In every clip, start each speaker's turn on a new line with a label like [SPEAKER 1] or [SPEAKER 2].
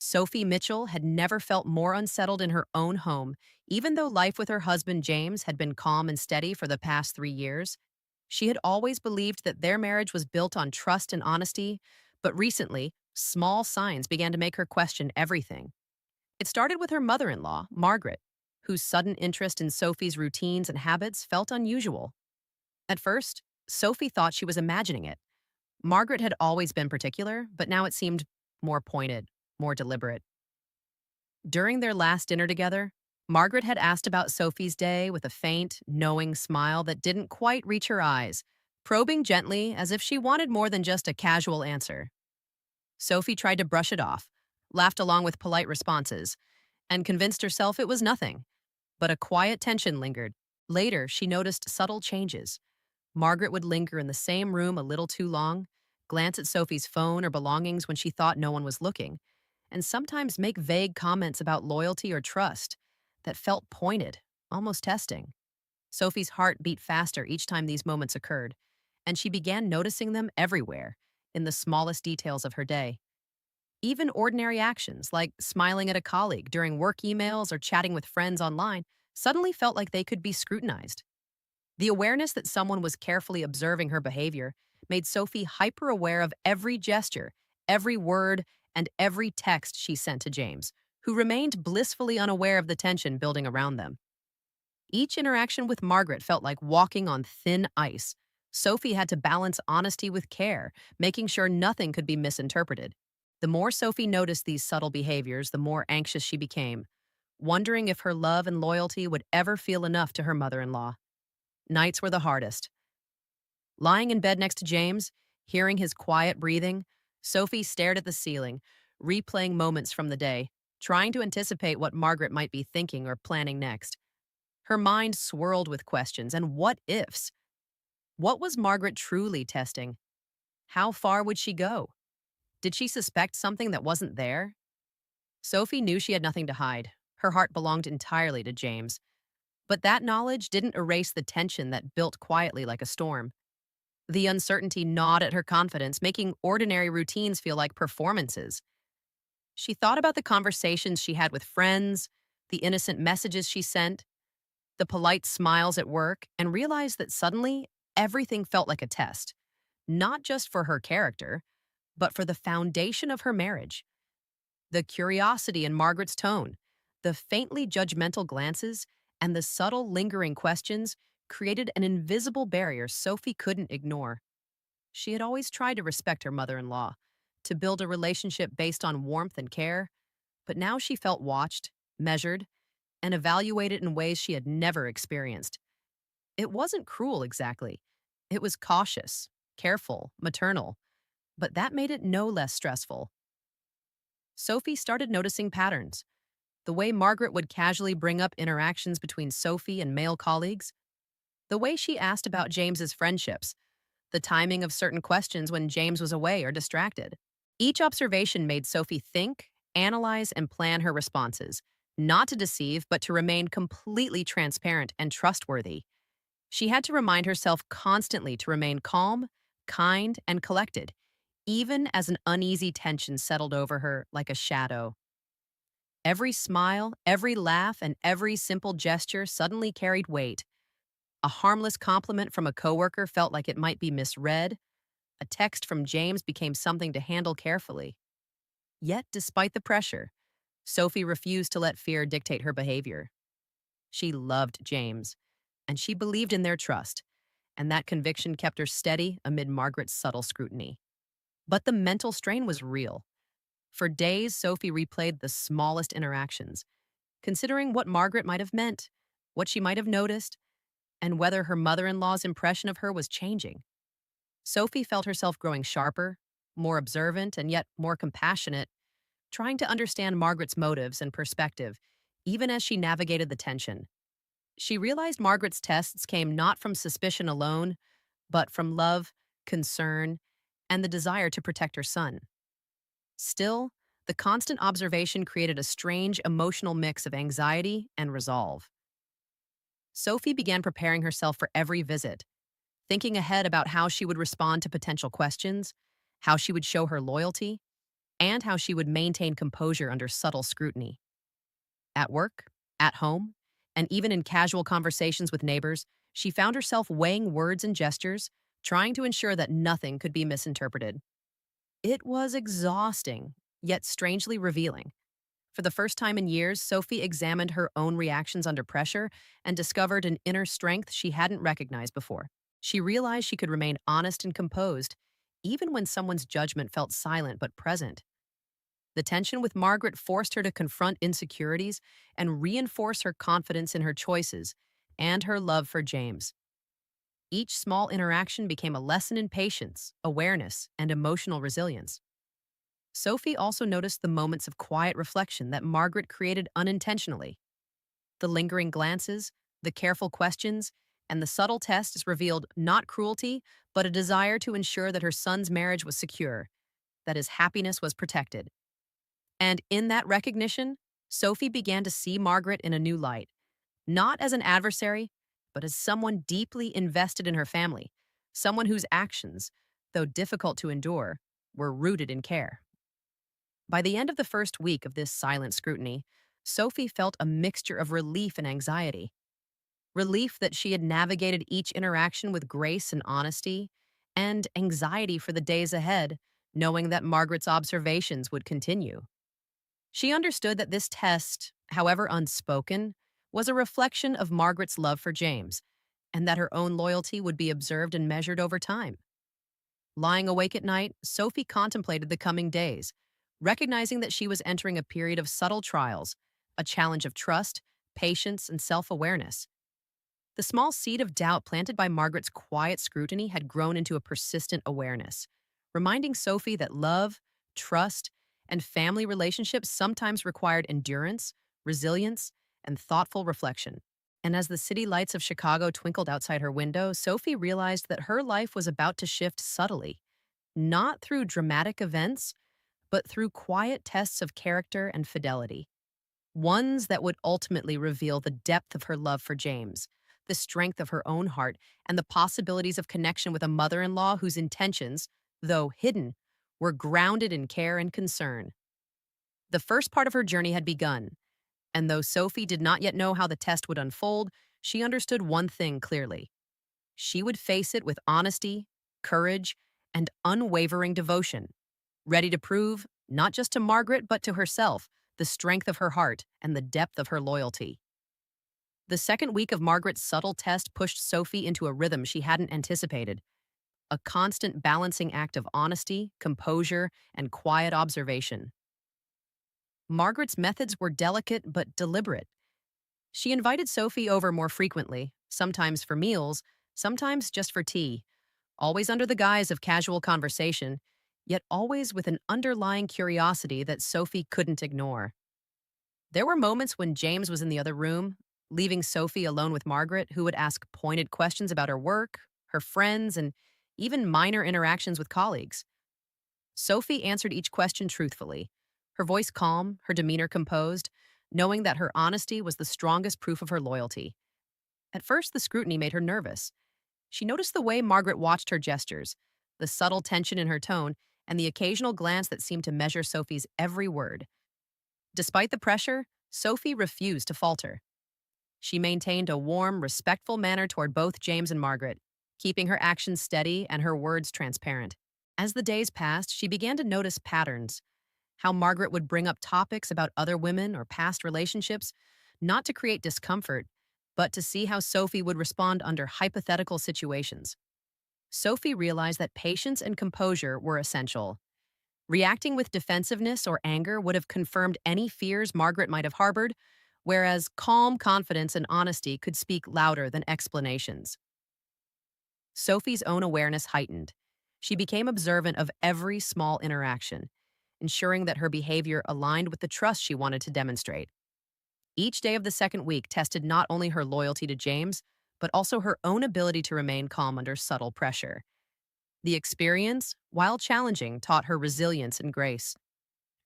[SPEAKER 1] Sophie Mitchell had never felt more unsettled in her own home, even though life with her husband James had been calm and steady for the past 3 years. She had always believed that their marriage was built on trust and honesty, but recently, small signs began to make her question everything. It started with her mother in law, Margaret, whose sudden interest in Sophie's routines and habits felt unusual. At first, Sophie thought she was imagining it. Margaret had always been particular, but now it seemed more pointed, more deliberate. During their last dinner together, Margaret had asked about Sophie's day with a faint, knowing smile that didn't quite reach her eyes, probing gently as if she wanted more than just a casual answer. Sophie tried to brush it off, laughed along with polite responses, and convinced herself it was nothing. But a quiet tension lingered. Later, she noticed subtle changes. Margaret would linger in the same room a little too long, glance at Sophie's phone or belongings when she thought no one was looking, and sometimes make vague comments about loyalty or trust that felt pointed, almost testing. Sophie's heart beat faster each time these moments occurred, and she began noticing them everywhere, in the smallest details of her day. Even ordinary actions, like smiling at a colleague during work emails or chatting with friends online, suddenly felt like they could be scrutinized. The awareness that someone was carefully observing her behavior made Sophie hyper aware of every gesture, every word, and every text she sent to James, who remained blissfully unaware of the tension building around them. Each interaction with Margaret felt like walking on thin ice. Sophie had to balance honesty with care, making sure nothing could be misinterpreted. The more Sophie noticed these subtle behaviors, the more anxious she became, wondering if her love and loyalty would ever feel enough to her mother in law. Nights were the hardest. Lying in bed next to James, hearing his quiet breathing, Sophie stared at the ceiling, replaying moments from the day, trying to anticipate what Margaret might be thinking or planning next. Her mind swirled with questions and what ifs. What was Margaret truly testing? How far would she go? Did she suspect something that wasn't there? Sophie knew she had nothing to hide. Her heart belonged entirely to James. But that knowledge didn't erase the tension that built quietly like a storm. The uncertainty gnawed at her confidence, making ordinary routines feel like performances. She thought about the conversations she had with friends, the innocent messages she sent, the polite smiles at work, and realized that suddenly everything felt like a test, not just for her character, but for the foundation of her marriage. The curiosity in Margaret's tone, the faintly judgmental glances, and the subtle, lingering questions created an invisible barrier Sophie couldn't ignore. She had always tried to respect her mother in law, to build a relationship based on warmth and care, but now she felt watched, measured, and evaluated in ways she had never experienced. It wasn't cruel exactly. It was cautious, careful, maternal, but that made it no less stressful. Sophie started noticing patterns. The way Margaret would casually bring up interactions between Sophie and male colleagues, the way she asked about James's friendships, the timing of certain questions when James was away or distracted. Each observation made Sophie think, analyze, and plan her responses, not to deceive, but to remain completely transparent and trustworthy. She had to remind herself constantly to remain calm, kind, and collected, even as an uneasy tension settled over her like a shadow. Every smile, every laugh, and every simple gesture suddenly carried weight. A harmless compliment from a coworker felt like it might be misread. A text from James became something to handle carefully. Yet, despite the pressure, Sophie refused to let fear dictate her behavior. She loved James, and she believed in their trust, and that conviction kept her steady amid Margaret's subtle scrutiny. But the mental strain was real. For days, Sophie replayed the smallest interactions, considering what Margaret might have meant, what she might have noticed, and whether her mother in law's impression of her was changing. Sophie felt herself growing sharper, more observant, and yet more compassionate, trying to understand Margaret's motives and perspective, even as she navigated the tension. She realized Margaret's tests came not from suspicion alone, but from love, concern, and the desire to protect her son. Still, the constant observation created a strange emotional mix of anxiety and resolve. Sophie began preparing herself for every visit, thinking ahead about how she would respond to potential questions, how she would show her loyalty, and how she would maintain composure under subtle scrutiny. At work, at home, and even in casual conversations with neighbors, she found herself weighing words and gestures, trying to ensure that nothing could be misinterpreted. It was exhausting, yet strangely revealing. For the first time in years, Sophie examined her own reactions under pressure and discovered an inner strength she hadn't recognized before. She realized she could remain honest and composed, even when someone's judgment felt silent but present. The tension with Margaret forced her to confront insecurities and reinforce her confidence in her choices and her love for James. Each small interaction became a lesson in patience, awareness, and emotional resilience. Sophie also noticed the moments of quiet reflection that Margaret created unintentionally. The lingering glances, the careful questions, and the subtle tests revealed not cruelty, but a desire to ensure that her son's marriage was secure, that his happiness was protected. And in that recognition, Sophie began to see Margaret in a new light, not as an adversary, but as someone deeply invested in her family, someone whose actions, though difficult to endure, were rooted in care. By the end of the first week of this silent scrutiny, Sophie felt a mixture of relief and anxiety. Relief that she had navigated each interaction with grace and honesty, and anxiety for the days ahead, knowing that Margaret's observations would continue. She understood that this test, however unspoken, was a reflection of Margaret's love for James, and that her own loyalty would be observed and measured over time. Lying awake at night, Sophie contemplated the coming days, recognizing that she was entering a period of subtle trials, a challenge of trust, patience, and self awareness. The small seed of doubt planted by Margaret's quiet scrutiny had grown into a persistent awareness, reminding Sophie that love, trust, and family relationships sometimes required endurance, resilience, and thoughtful reflection. And as the city lights of Chicago twinkled outside her window, Sophie realized that her life was about to shift subtly, not through dramatic events, but through quiet tests of character and fidelity. Ones that would ultimately reveal the depth of her love for James, the strength of her own heart, and the possibilities of connection with a mother in law whose intentions, though hidden, were grounded in care and concern. The first part of her journey had begun, and though Sophie did not yet know how the test would unfold, she understood one thing clearly. She would face it with honesty, courage, and unwavering devotion, ready to prove, not just to Margaret, but to herself, the strength of her heart and the depth of her loyalty. The second week of Margaret's subtle test pushed Sophie into a rhythm she hadn't anticipated, a constant balancing act of honesty, composure, and quiet observation. Margaret's methods were delicate but deliberate. She invited Sophie over more frequently, sometimes for meals, sometimes just for tea, always under the guise of casual conversation, yet always with an underlying curiosity that Sophie couldn't ignore. There were moments when James was in the other room, leaving Sophie alone with Margaret, who would ask pointed questions about her work, her friends, and even minor interactions with colleagues. Sophie answered each question truthfully, her voice calm, her demeanor composed, knowing that her honesty was the strongest proof of her loyalty. At first, the scrutiny made her nervous. She noticed the way Margaret watched her gestures, the subtle tension in her tone, and the occasional glance that seemed to measure Sophie's every word. Despite the pressure, Sophie refused to falter. She maintained a warm, respectful manner toward both James and Margaret, keeping her actions steady and her words transparent. As the days passed, she began to notice patterns, how Margaret would bring up topics about other women or past relationships, not to create discomfort, but to see how Sophie would respond under hypothetical situations. Sophie realized that patience and composure were essential. Reacting with defensiveness or anger would have confirmed any fears Margaret might have harbored, whereas calm confidence and honesty could speak louder than explanations. Sophie's own awareness heightened. She became observant of every small interaction, ensuring that her behavior aligned with the trust she wanted to demonstrate. Each day of the second week tested not only her loyalty to James, but also her own ability to remain calm under subtle pressure. The experience, while challenging, taught her resilience and grace.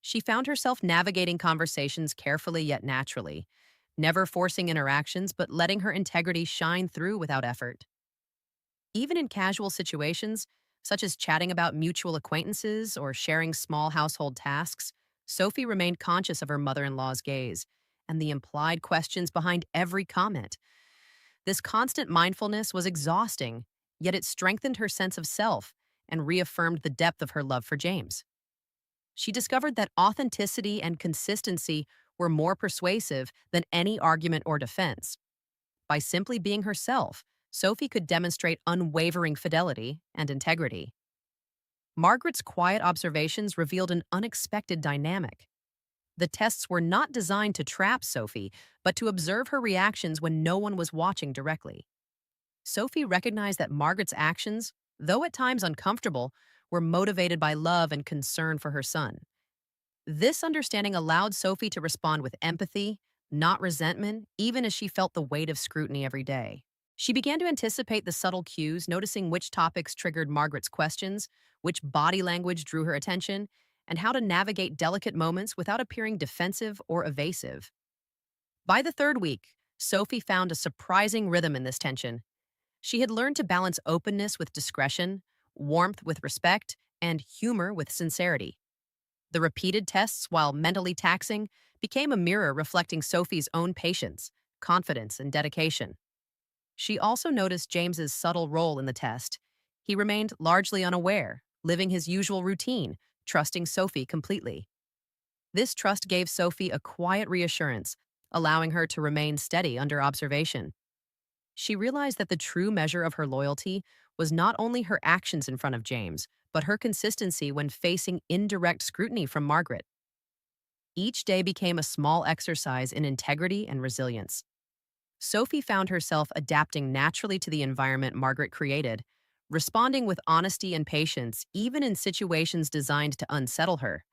[SPEAKER 1] She found herself navigating conversations carefully yet naturally, never forcing interactions but letting her integrity shine through without effort. Even in casual situations, such as chatting about mutual acquaintances or sharing small household tasks, Sophie remained conscious of her mother in law's gaze and the implied questions behind every comment. This constant mindfulness was exhausting, yet it strengthened her sense of self and reaffirmed the depth of her love for James. She discovered that authenticity and consistency were more persuasive than any argument or defense. By simply being herself, Sophie could demonstrate unwavering fidelity and integrity. Margaret's quiet observations revealed an unexpected dynamic. The tests were not designed to trap Sophie, but to observe her reactions when no one was watching directly. Sophie recognized that Margaret's actions, though at times uncomfortable, were motivated by love and concern for her son. This understanding allowed Sophie to respond with empathy, not resentment, even as she felt the weight of scrutiny every day. She began to anticipate the subtle cues, noticing which topics triggered Margaret's questions, which body language drew her attention, and how to navigate delicate moments without appearing defensive or evasive. By the third week, Sophie found a surprising rhythm in this tension. She had learned to balance openness with discretion, warmth with respect, and humor with sincerity. The repeated tests, while mentally taxing, became a mirror reflecting Sophie's own patience, confidence, and dedication. She also noticed James's subtle role in the test. He remained largely unaware, living his usual routine, trusting Sophie completely. This trust gave Sophie a quiet reassurance, allowing her to remain steady under observation. She realized that the true measure of her loyalty was not only her actions in front of James, but her consistency when facing indirect scrutiny from Margaret. Each day became a small exercise in integrity and resilience. Sophie found herself adapting naturally to the environment Margaret created, responding with honesty and patience even in situations designed to unsettle her.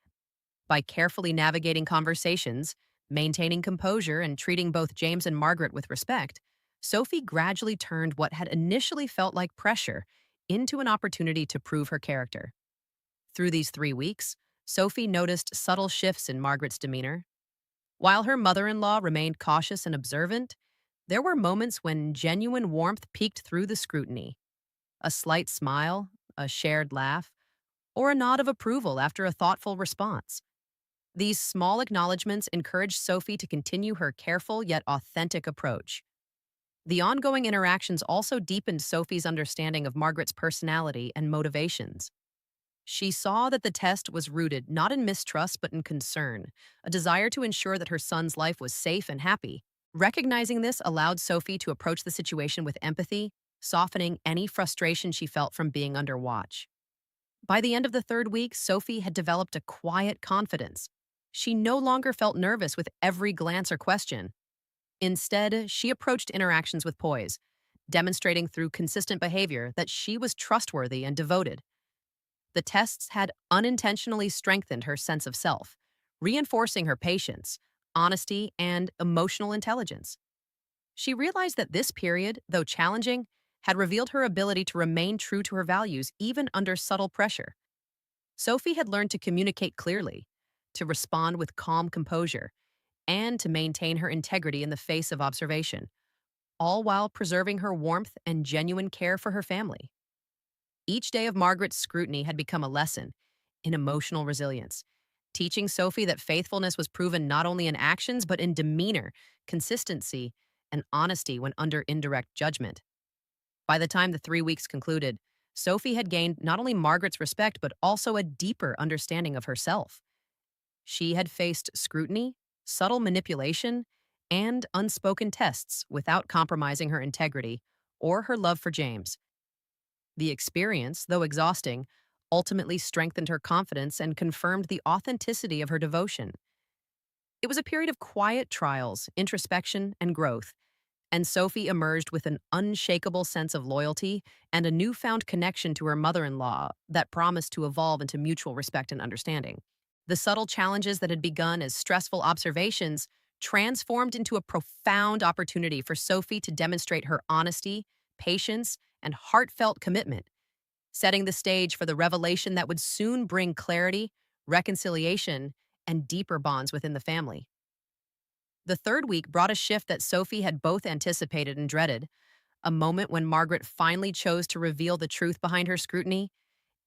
[SPEAKER 1] By carefully navigating conversations, maintaining composure, and treating both James and Margaret with respect, Sophie gradually turned what had initially felt like pressure into an opportunity to prove her character. Through these 3 weeks, Sophie noticed subtle shifts in Margaret's demeanor. While her mother in law remained cautious and observant, there were moments when genuine warmth peeked through the scrutiny. A slight smile, a shared laugh, or a nod of approval after a thoughtful response. These small acknowledgments encouraged Sophie to continue her careful yet authentic approach. The ongoing interactions also deepened Sophie's understanding of Margaret's personality and motivations. She saw that the test was rooted not in mistrust but in concern, a desire to ensure that her son's life was safe and happy. Recognizing this allowed Sophie to approach the situation with empathy, softening any frustration she felt from being under watch. By the end of the third week, Sophie had developed a quiet confidence. She no longer felt nervous with every glance or question. Instead, she approached interactions with poise, demonstrating through consistent behavior that she was trustworthy and devoted. The tests had unintentionally strengthened her sense of self, reinforcing her patience, honesty, and emotional intelligence. She realized that this period, though challenging, had revealed her ability to remain true to her values even under subtle pressure. Sophie had learned to communicate clearly, to respond with calm composure, and to maintain her integrity in the face of observation, all while preserving her warmth and genuine care for her family. Each day of Margaret's scrutiny had become a lesson in emotional resilience, teaching Sophie that faithfulness was proven not only in actions but in demeanor, consistency, and honesty when under indirect judgment. By the time the 3 weeks concluded, Sophie had gained not only Margaret's respect but also a deeper understanding of herself. She had faced scrutiny, subtle manipulation, and unspoken tests without compromising her integrity or her love for James. The experience, though exhausting, ultimately strengthened her confidence and confirmed the authenticity of her devotion. It was a period of quiet trials, introspection, and growth, and Sophie emerged with an unshakable sense of loyalty and a newfound connection to her mother in law that promised to evolve into mutual respect and understanding. The subtle challenges that had begun as stressful observations transformed into a profound opportunity for Sophie to demonstrate her honesty, patience, and heartfelt commitment, setting the stage for the revelation that would soon bring clarity, reconciliation, and deeper bonds within the family. The third week brought a shift that Sophie had both anticipated and dreaded, a moment when Margaret finally chose to reveal the truth behind her scrutiny.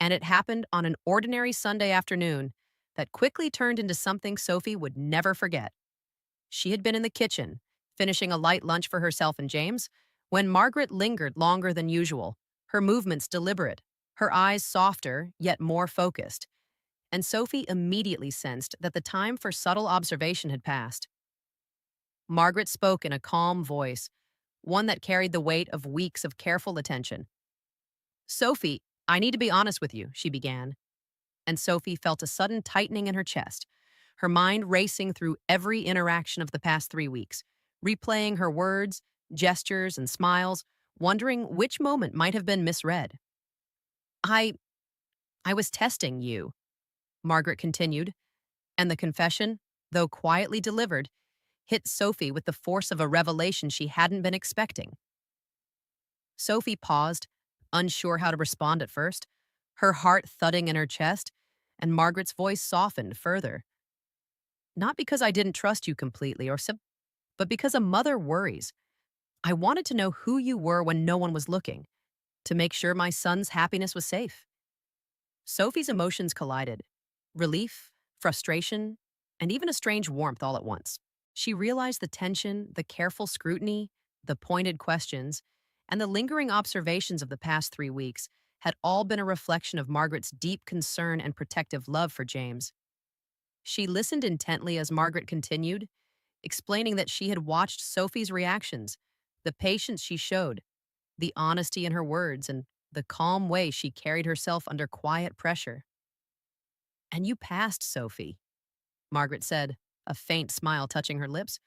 [SPEAKER 1] And it happened on an ordinary Sunday afternoon that quickly turned into something Sophie would never forget. She had been in the kitchen, finishing a light lunch for herself and James, when Margaret lingered longer than usual, her movements deliberate, her eyes softer yet more focused, and Sophie immediately sensed that the time for subtle observation had passed. Margaret spoke in a calm voice, one that carried the weight of weeks of careful attention. "Sophie, I need to be honest with you," she began, and Sophie felt a sudden tightening in her chest, her mind racing through every interaction of the past 3 weeks, replaying her words, gestures, and smiles, wondering which moment might have been misread. I I was testing you," Margaret continued, and the confession, though quietly delivered, hit Sophie with the force of a revelation she hadn't been expecting. Sophie paused, unsure how to respond at first, her heart thudding in her chest, and Margaret's voice softened further. "Not because I didn't trust you completely, but because a mother worries. I wanted to know who you were when no one was looking, to make sure my son's happiness was safe." Sophie's emotions collided: relief, frustration, and even a strange warmth all at once. She realized the tension, the careful scrutiny, the pointed questions, and the lingering observations of the past 3 weeks had all been a reflection of Margaret's deep concern and protective love for James. She listened intently as Margaret continued, explaining that she had watched Sophie's reactions, the patience she showed, the honesty in her words, and the calm way she carried herself under quiet pressure. "And you passed, Sophie," Margaret said, a faint smile touching her lips.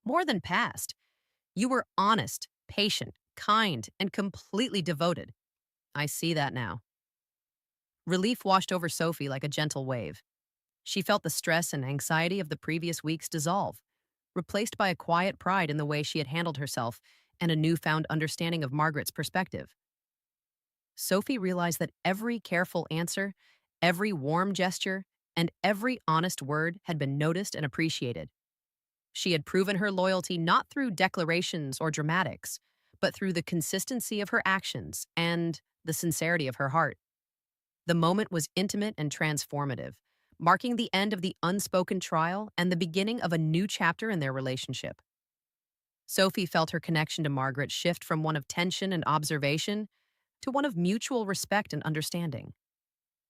[SPEAKER 1] "More than passed. You were honest, patient, kind, and completely devoted. I see that now." Relief washed over Sophie like a gentle wave. She felt the stress and anxiety of the previous weeks dissolve, replaced by a quiet pride in the way she had handled herself and a newfound understanding of Margaret's perspective. Sophie realized that every careful answer, every warm gesture, and every honest word had been noticed and appreciated. She had proven her loyalty not through declarations or dramatics, but through the consistency of her actions and the sincerity of her heart. The moment was intimate and transformative, marking the end of the unspoken trial and the beginning of a new chapter in their relationship. Sophie felt her connection to Margaret shift from one of tension and observation to one of mutual respect and understanding.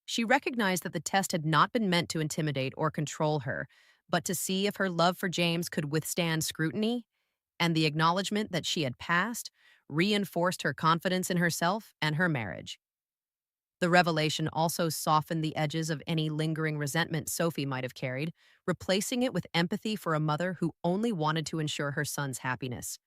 [SPEAKER 1] She recognized that the test had not been meant to intimidate or control her, but to see if her love for James could withstand scrutiny, and the acknowledgement that she had passed reinforced her confidence in herself and her marriage. The revelation also softened the edges of any lingering resentment Sophie might have carried, replacing it with empathy for a mother who only wanted to ensure her son's happiness.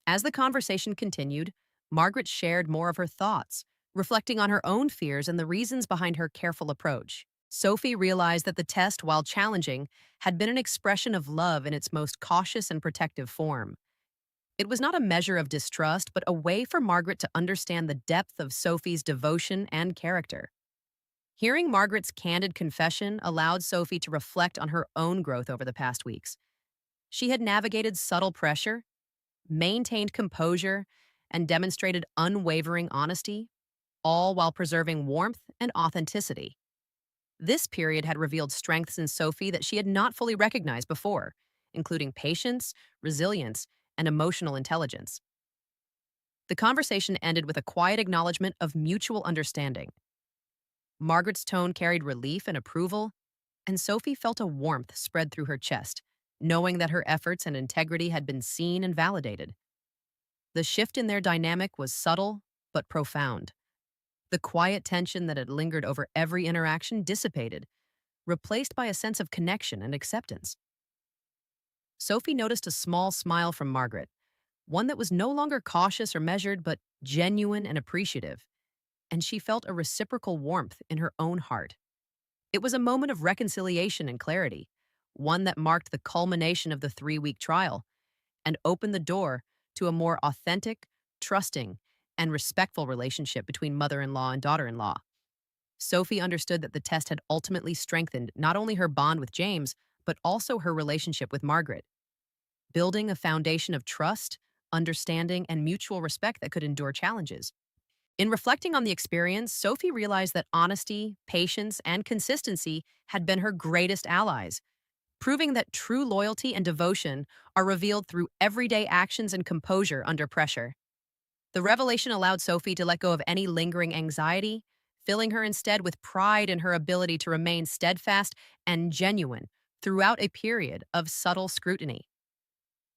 [SPEAKER 1] As the conversation continued, Margaret shared more of her thoughts, reflecting on her own fears and the reasons behind her careful approach. Sophie realized that the test, while challenging, had been an expression of love in its most cautious and protective form. It was not a measure of distrust, but a way for Margaret to understand the depth of Sophie's devotion and character. Hearing Margaret's candid confession allowed Sophie to reflect on her own growth over the past weeks. She had navigated subtle pressure, maintained composure, and demonstrated unwavering honesty, all while preserving warmth and authenticity. This period had revealed strengths in Sophie that she had not fully recognized before, including patience, resilience, and emotional intelligence. The conversation ended with a quiet acknowledgement of mutual understanding. Margaret's tone carried relief and approval, and Sophie felt a warmth spread through her chest, knowing that her efforts and integrity had been seen and validated. The shift in their dynamic was subtle but profound. The quiet tension that had lingered over every interaction dissipated, replaced by a sense of connection and acceptance. Sophie noticed a small smile from Margaret, one that was no longer cautious or measured, but genuine and appreciative, and she felt a reciprocal warmth in her own heart. It was a moment of reconciliation and clarity, one that marked the culmination of the 3 week trial and opened the door to a more authentic, trusting, and respectful relationship between mother in law and daughter in law. Sophie understood that the test had ultimately strengthened not only her bond with James, but also her relationship with Margaret, building a foundation of trust, understanding, and mutual respect that could endure challenges. In reflecting on the experience, Sophie realized that honesty, patience, and consistency had been her greatest allies, proving that true loyalty and devotion are revealed through everyday actions and composure under pressure. The revelation allowed Sophie to let go of any lingering anxiety, filling her instead with pride in her ability to remain steadfast and genuine throughout a period of subtle scrutiny.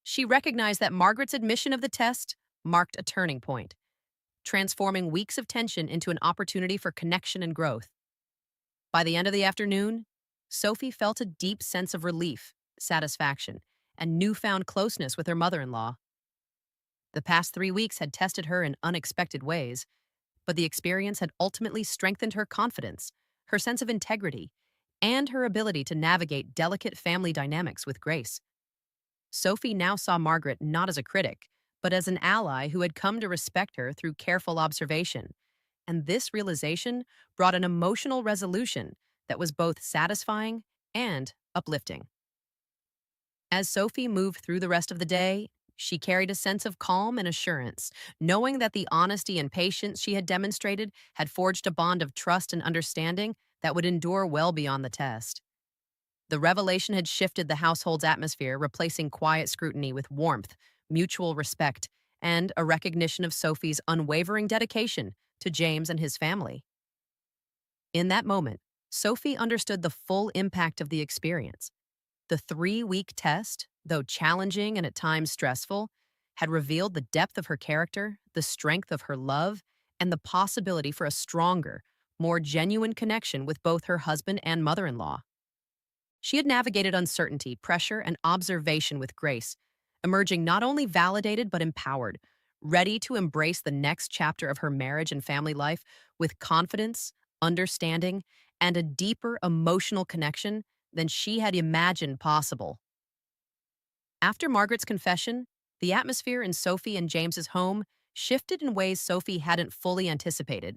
[SPEAKER 1] She recognized that Margaret's admission of the test marked a turning point, transforming weeks of tension into an opportunity for connection and growth. By the end of the afternoon, Sophie felt a deep sense of relief, satisfaction, and newfound closeness with her mother in law. The past 3 weeks had tested her in unexpected ways, but the experience had ultimately strengthened her confidence, her sense of integrity, and her ability to navigate delicate family dynamics with grace. Sophie now saw Margaret not as a critic, but as an ally who had come to respect her through careful observation. And this realization brought an emotional resolution that was both satisfying and uplifting. As Sophie moved through the rest of the day, she carried a sense of calm and assurance, knowing that the honesty and patience she had demonstrated had forged a bond of trust and understanding that would endure well beyond the test. The revelation had shifted the household's atmosphere, replacing quiet scrutiny with warmth, mutual respect, and a recognition of Sophie's unwavering dedication to James and his family. In that moment, Sophie understood the full impact of the experience. The 3 week test, though challenging and at times stressful, had revealed the depth of her character, the strength of her love, and the possibility for a stronger, more genuine connection with both her husband and mother in law. She had navigated uncertainty, pressure, and observation with grace, emerging not only validated but empowered, ready to embrace the next chapter of her marriage and family life with confidence, understanding, and a deeper emotional connection than she had imagined possible. After Margaret's confession, the atmosphere in Sophie and James's home shifted in ways Sophie hadn't fully anticipated.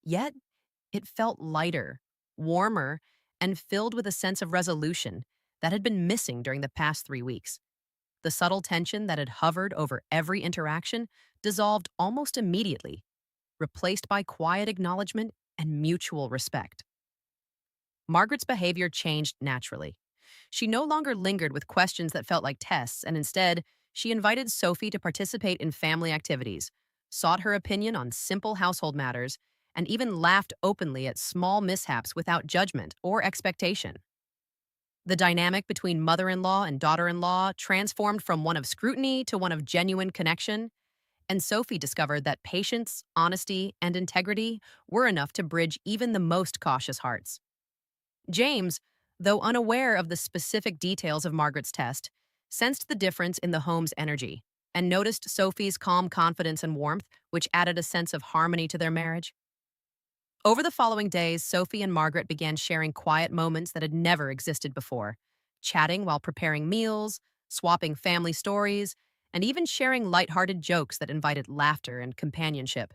[SPEAKER 1] Yet, it felt lighter, warmer, and filled with a sense of resolution that had been missing during the past 3 weeks. The subtle tension that had hovered over every interaction dissolved almost immediately, replaced by quiet acknowledgement and mutual respect. Margaret's behavior changed naturally. She no longer lingered with questions that felt like tests, and instead, she invited Sophie to participate in family activities, sought her opinion on simple household matters, and even laughed openly at small mishaps without judgment or expectation. The dynamic between mother in law and daughter in law transformed from one of scrutiny to one of genuine connection, and Sophie discovered that patience, honesty, and integrity were enough to bridge even the most cautious hearts. James, though unaware of the specific details of Margaret's test, sensed the difference in the home's energy and noticed Sophie's calm confidence and warmth, which added a sense of harmony to their marriage. Over the following days, Sophie and Margaret began sharing quiet moments that had never existed before, chatting while preparing meals, swapping family stories, and even sharing lighthearted jokes that invited laughter and companionship.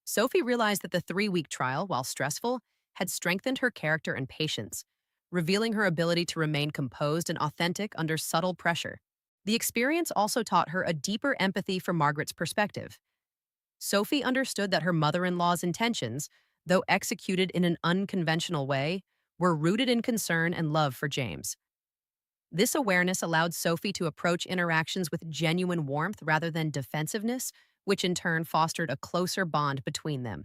[SPEAKER 1] Sophie realized that the 3 week trial, while stressful, had strengthened her character and patience, revealing her ability to remain composed and authentic under subtle pressure. The experience also taught her a deeper empathy for Margaret's perspective. Sophie understood that her mother in law's intentions, though executed in an unconventional way, were rooted in concern and love for James. This awareness allowed Sophie to approach interactions with genuine warmth rather than defensiveness, which in turn fostered a closer bond between them.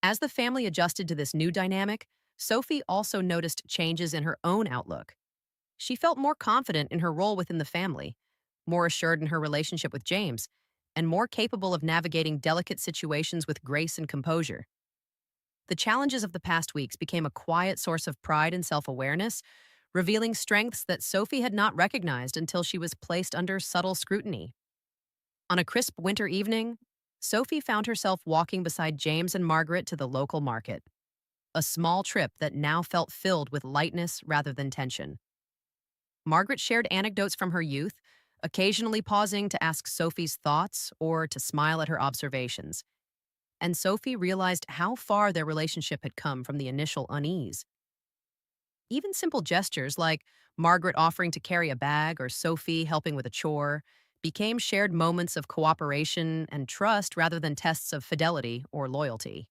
[SPEAKER 1] As the family adjusted to this new dynamic, Sophie also noticed changes in her own outlook. She felt more confident in her role within the family, more assured in her relationship with James, and more capable of navigating delicate situations with grace and composure. The challenges of the past weeks became a quiet source of pride and self-awareness, revealing strengths that Sophie had not recognized until she was placed under subtle scrutiny. On a crisp winter evening, Sophie found herself walking beside James and Margaret to the local market, a small trip that now felt filled with lightness rather than tension. Margaret shared anecdotes from her youth, occasionally pausing to ask Sophie's thoughts or to smile at her observations. And Sophie realized how far their relationship had come from the initial unease. Even simple gestures like Margaret offering to carry a bag or Sophie helping with a chore became shared moments of cooperation and trust rather than tests of fidelity or loyalty.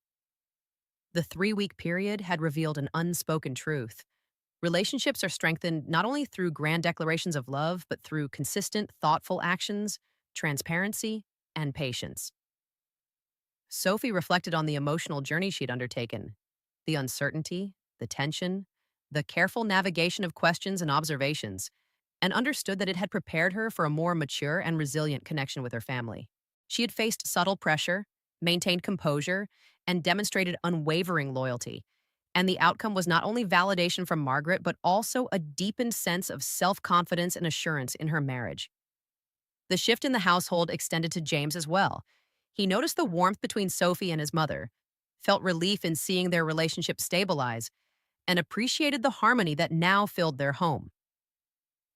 [SPEAKER 1] The 3 week period had revealed an unspoken truth. Relationships are strengthened not only through grand declarations of love, but through consistent, thoughtful actions, transparency, and patience. Sophie reflected on the emotional journey she'd undertaken, the uncertainty, the tension, the careful navigation of questions and observations, and understood that it had prepared her for a more mature and resilient connection with her family. She had faced subtle pressure, maintained composure, and demonstrated unwavering loyalty. And the outcome was not only validation from Margaret, but also a deepened sense of self confidence and assurance in her marriage. The shift in the household extended to James as well. He noticed the warmth between Sophie and his mother, felt relief in seeing their relationship stabilize, and appreciated the harmony that now filled their home.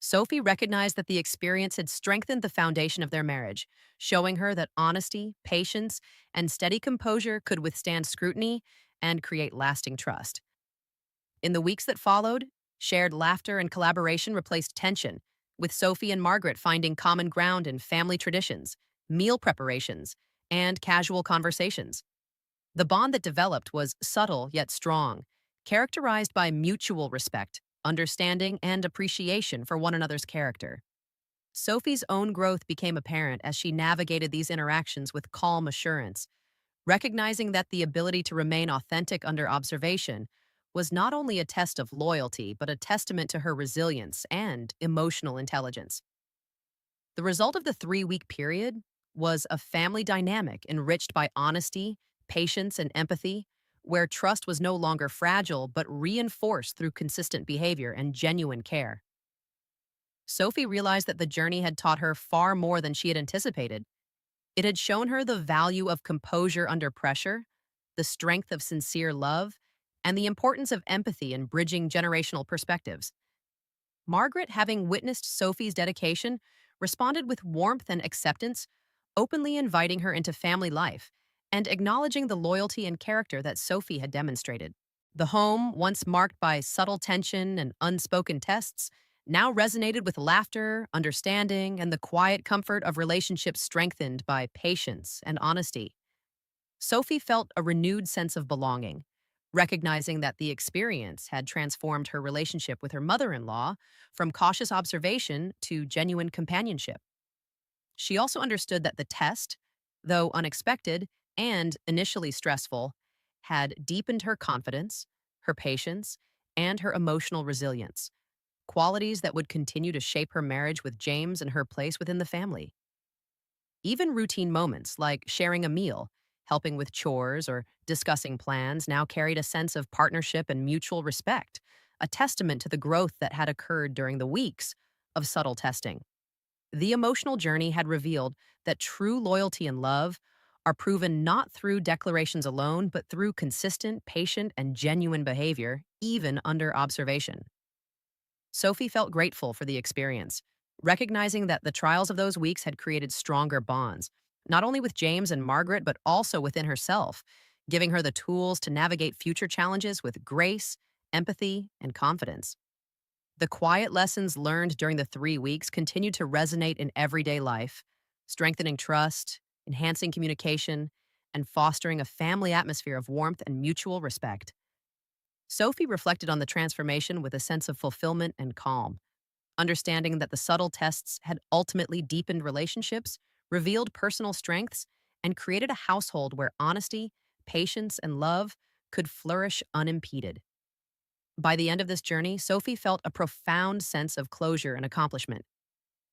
[SPEAKER 1] Sophie recognized that the experience had strengthened the foundation of their marriage, showing her that honesty, patience, and steady composure could withstand scrutiny and create lasting trust. In the weeks that followed, shared laughter and collaboration replaced tension, with Sophie and Margaret finding common ground in family traditions, meal preparations, and casual conversations. The bond that developed was subtle yet strong, characterized by mutual respect, understanding, and appreciation for one another's character. Sophie's own growth became apparent as she navigated these interactions with calm assurance, recognizing that the ability to remain authentic under observation was not only a test of loyalty, but a testament to her resilience and emotional intelligence. The result of the 3 week period was a family dynamic enriched by honesty, patience, and empathy, where trust was no longer fragile but reinforced through consistent behavior and genuine care. Sophie realized that the journey had taught her far more than she had anticipated. It had shown her the value of composure under pressure, the strength of sincere love, and the importance of empathy in bridging generational perspectives. Margaret, having witnessed Sophie's dedication, responded with warmth and acceptance, openly inviting her into family life and acknowledging the loyalty and character that Sophie had demonstrated. The home, once marked by subtle tension and unspoken tests, now resonated with laughter, understanding, and the quiet comfort of relationships strengthened by patience and honesty. Sophie felt a renewed sense of belonging, recognizing that the experience had transformed her relationship with her mother in law from cautious observation to genuine companionship. She also understood that the test, though unexpected and initially stressful, had deepened her confidence, her patience, and her emotional resilience, qualities that would continue to shape her marriage with James and her place within the family. Even routine moments like sharing a meal, helping with chores, or discussing plans now carried a sense of partnership and mutual respect, a testament to the growth that had occurred during the weeks of subtle testing. The emotional journey had revealed that true loyalty and love are proven not through declarations alone, but through consistent, patient, and genuine behavior, even under observation. Sophie felt grateful for the experience, recognizing that the trials of those weeks had created stronger bonds, not only with James and Margaret, but also within herself, giving her the tools to navigate future challenges with grace, empathy, and confidence. The quiet lessons learned during the 3 weeks continued to resonate in everyday life, strengthening trust, enhancing communication, and fostering a family atmosphere of warmth and mutual respect. Sophie reflected on the transformation with a sense of fulfillment and calm, understanding that the subtle tests had ultimately deepened relationships, revealed personal strengths, and created a household where honesty, patience, and love could flourish unimpeded. By the end of this journey, Sophie felt a profound sense of closure and accomplishment.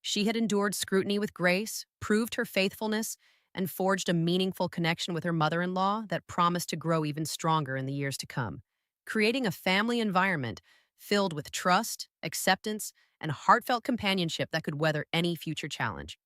[SPEAKER 1] She had endured scrutiny with grace, proved her faithfulness, and forged a meaningful connection with her mother in law that promised to grow even stronger in the years to come, creating a family environment filled with trust, acceptance, and heartfelt companionship that could weather any future challenge.